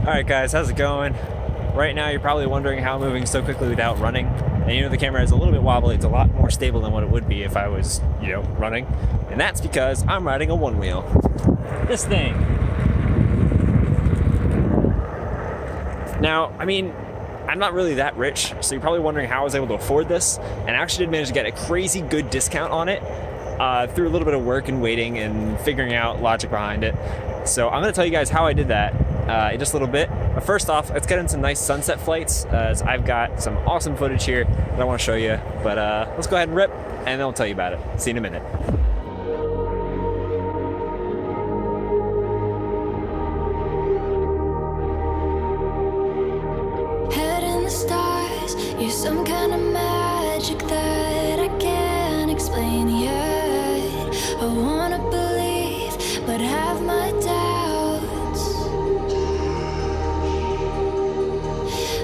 Alright guys, how's it going? Right now you're probably wondering how I'm moving so quickly without running. And you know the camera is a little bit wobbly, it's a lot more stable than what it would be if I was, running. And that's because I'm riding a OneWheel. This thing. Now, I'm not really that rich, so you're probably wondering how I was able to afford this. And I actually did manage to get a crazy good discount on it through a little bit of work and waiting and figuring out logic behind it. So I'm going to tell you guys how I did that in just a little bit. But first off, let's get into some nice sunset flights, as I've got some awesome footage here that I want to show you. But let's go ahead and rip, and then I'll tell you about it. See you in a minute. Head in the stars, you're some kind of magic that I can't explain yet. I wanna believe, but have my doubts.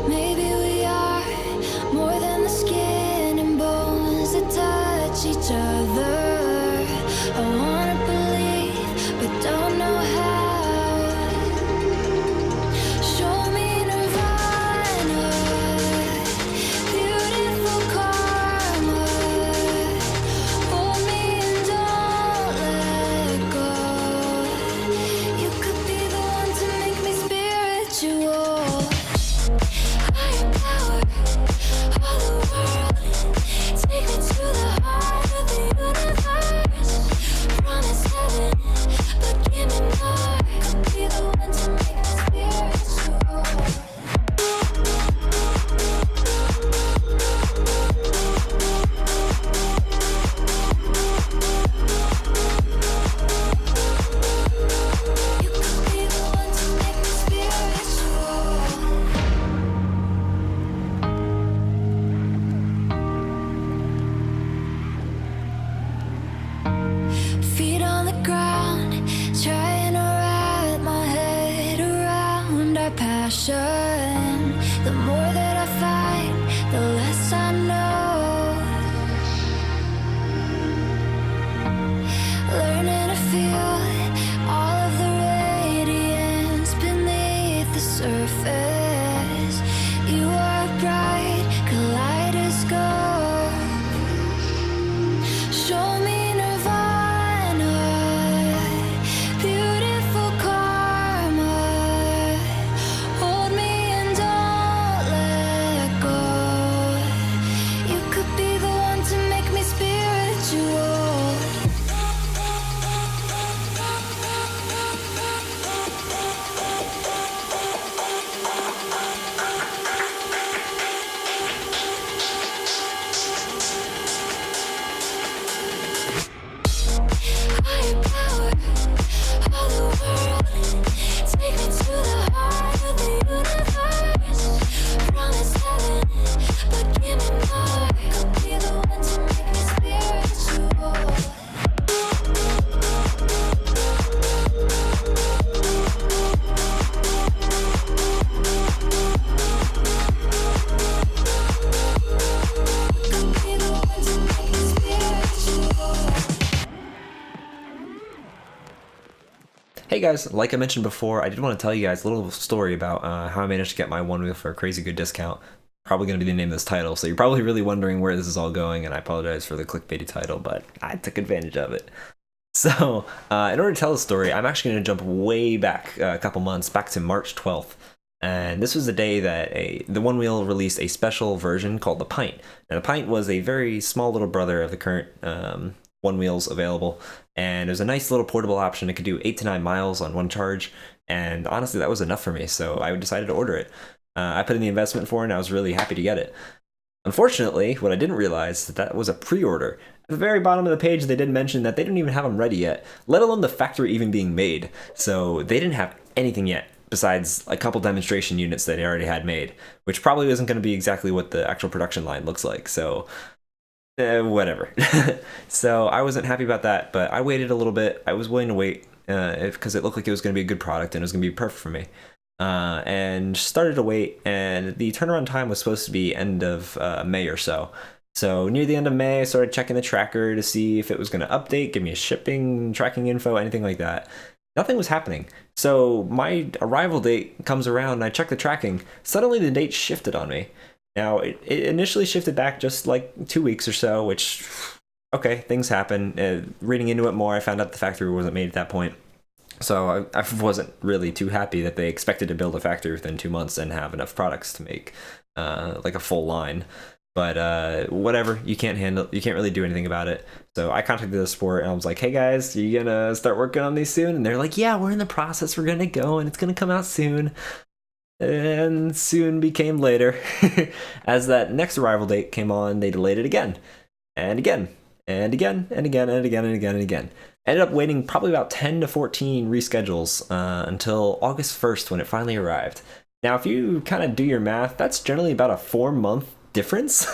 Maybe we are more than the skin and bones that touch each other. I wanna believe, but don't know how. Show me nirvana, beautiful karma. Hold me and don't let go. You could be the one to make me spiritual. Higher power of the world, take me to the heart of the universe. Promise heaven, but give me more. Could be the one to make me spiritual. You could be the one to make me spiritual. Feet on the ground, trying to wrap my head around our passion. The more that I fight, the less I know. Learning to feel all of the radiance beneath the surface. You are a bright kaleidoscope. Show me nirvana, beautiful karma. Hold me and don't let go. You could be the one to make me spiritual. Higher power of the world, take me to the heart of the universe. Promise heaven, but give me more. Could be the one to make me spiritual. Could be the one to make me spiritual. Hey guys, like I mentioned before, I did want to tell you guys a little story about how I managed to get my OneWheel for a crazy good discount. Probably going to be the name of this title, so you're probably really wondering where this is all going, and I apologize for the clickbaity title, but I took advantage of it. So, in order to tell the story, I'm actually going to jump way back a couple months, back to March 12th. And this was the day that the OneWheel released a special version called the Pint. Now, the Pint was a very small little brother of the current OneWheels available, and it was a nice little portable option. It could do 8 to 9 miles on one charge, and honestly, that was enough for me, so I decided to order it. I put in the investment for it, and I was really happy to get it. Unfortunately, what I didn't realize is that was a pre-order. At the very bottom of the page, they did mention that they didn't even have them ready yet, let alone the factory even being made. So they didn't have anything yet, besides a couple demonstration units that they already had made, which probably isn't going to be exactly what the actual production line looks like, so whatever. So I wasn't happy about that, but I waited a little bit. I was willing to wait because it looked like it was going to be a good product and it was going to be perfect for me. And started to wait, and the turnaround time was supposed to be end of May or so. So near the end of May, I started checking the tracker to see if it was going to update, give me a shipping tracking info, anything like that. nothing was happening. So my arrival date comes around and I check the tracking. Suddenly the date shifted on me. Now, it initially shifted back just like 2 weeks or so, which, okay, things happen. Reading into it more, I found out the factory wasn't made at that point. So I wasn't really too happy that they expected to build a factory within 2 months and have enough products to make like a full line. But whatever, you can't really do anything about it. So I contacted the support and I was like, hey guys, you gonna start working on these soon? And they're like, yeah, we're in the process, we're gonna go and it's gonna come out soon. And soon became later. As that next arrival date came on, they delayed it again. And again. And again. And again. And again. And again. And again. Ended up waiting probably about 10 to 14 reschedules until August 1st when it finally arrived. Now, if you kind of do your math, that's generally about a 4-month difference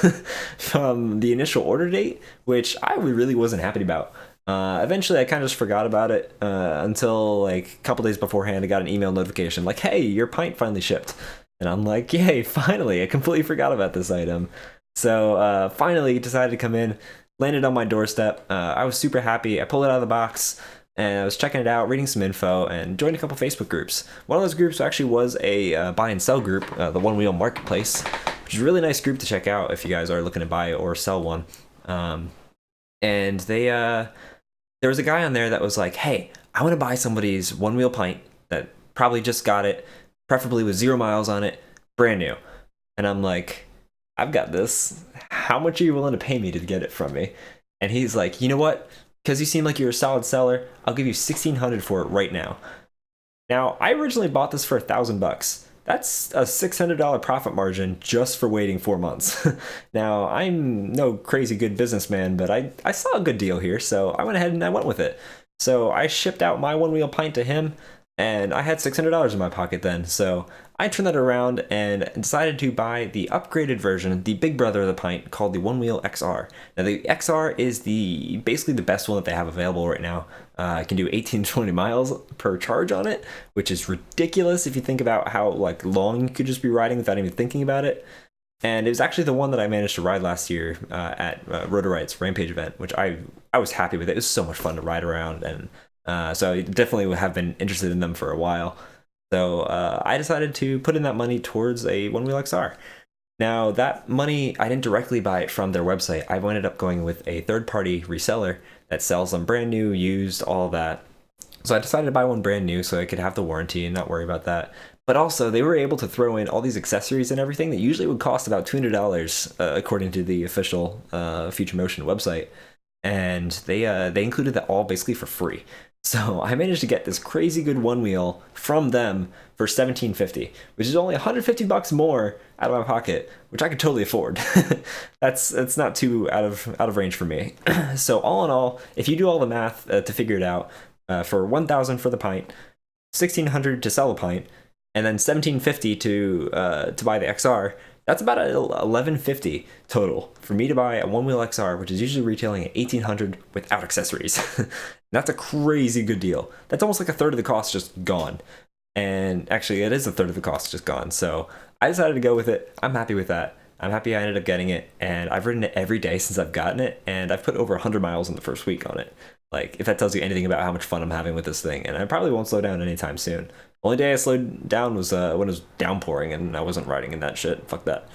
from the initial order date, which I really wasn't happy about. Eventually, I kind of just forgot about it until like a couple days beforehand. I got an email notification like, hey, your pint finally shipped. And I'm like, yay, finally. I completely forgot about this item. So finally decided to come in, landed on my doorstep. I was super happy. I pulled it out of the box and I was checking it out, reading some info, and joined a couple Facebook groups. One of those groups actually was a buy and sell group, the OneWheel Marketplace, which is a really nice group to check out if you guys are looking to buy or sell one. And there was a guy on there that was like, hey, I want to buy somebody's OneWheel pint that probably just got it, preferably with 0 miles on it, brand new. And I'm like, I've got this. How much are you willing to pay me to get it from me? And he's like, you know what? Because you seem like you're a solid seller, I'll give you $1,600 for it right now. Now, I originally bought this for $1,000. That's a $600 profit margin just for waiting 4 months. Now, I'm no crazy good businessman, but I saw a good deal here, so I went ahead and I went with it. So I shipped out my OneWheel pint to him, and I had $600 in my pocket then. So I turned that around and decided to buy the upgraded version, the big brother of the pint, called the OneWheel XR. Now the XR is basically the best one that they have available right now. I can do 18 to 20 miles per charge on it, which is ridiculous if you think about how like long you could just be riding without even thinking about it. And it was actually the one that I managed to ride last year at Rotorite's Rampage event, which I was happy with. It was so much fun to ride around, and so I definitely have been interested in them for a while. So I decided to put in that money towards a OneWheel XR. Now that money, I didn't directly buy it from their website. I ended up going with a third-party reseller that sells them brand new, used, all of that. So I decided to buy one brand new so I could have the warranty and not worry about that. But also, they were able to throw in all these accessories and everything that usually would cost about $200 according to the official Future Motion website. And they included that all basically for free. So I managed to get this crazy good OneWheel from them for $1,750, which is only $150 more out of my pocket, which I could totally afford. That's not too out of range for me. So all in all, if you do all the math to figure it out, for $1,000 for the pint, $1,600 to sell a pint, and then $1,750 to buy the XR, that's about $1,150 total for me to buy a OneWheel XR, which is usually retailing at $1,800 without accessories. That's a crazy good deal. That's almost like a third of the cost just gone. And actually, it is a third of the cost just gone. So I decided to go with it. I'm happy with that. I'm happy I ended up getting it, and I've ridden it every day since I've gotten it, and I've put over 100 miles in the first week on it. Like, if that tells you anything about how much fun I'm having with this thing, and I probably won't slow down anytime soon. Only day I slowed down was when it was downpouring, and I wasn't riding in that shit. Fuck that.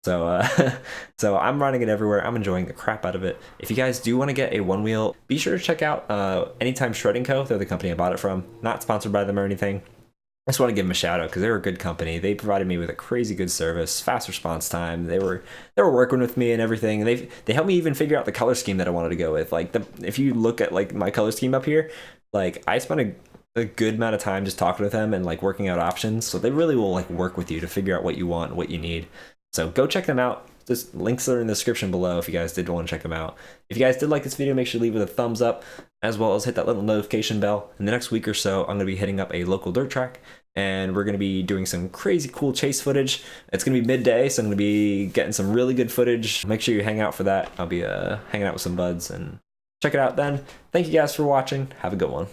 So, so I'm riding it everywhere. I'm enjoying the crap out of it. If you guys do want to get a OneWheel, be sure to check out Anytime Shredding Co. They're the company I bought it from. Not sponsored by them or anything. I just want to give them a shout out because they're a good company. They provided me with a crazy good service, fast response time. They were working with me and everything. And they helped me even figure out the color scheme that I wanted to go with. Like if you look at like my color scheme up here, like I spent a good amount of time just talking with them and like working out options. So they really will like work with you to figure out what you want, what you need. So go check them out. Just links are in the description below if you guys did want to check them out. If you guys did like this video, make sure to leave it a thumbs up, as well as hit that little notification bell. In the next week or so, I'm going to be hitting up a local dirt track, and we're going to be doing some crazy cool chase footage. It's going to be midday, so I'm going to be getting some really good footage. Make sure you hang out for that. I'll be hanging out with some buds, and check it out then. Thank you guys for watching. Have a good one.